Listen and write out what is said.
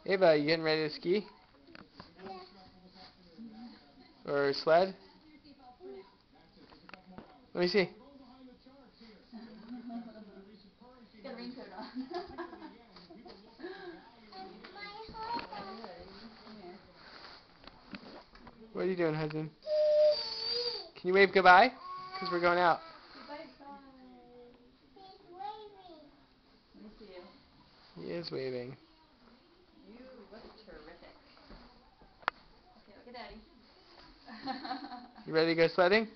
Ava, you getting ready to ski? Or sled? Let me see. Got a raincoat on. What are you doing, husband? Can you wave goodbye? Because we're going out. Let me see you. He is waving. You look terrific. Okay, look at Daddy. You ready to go sledding?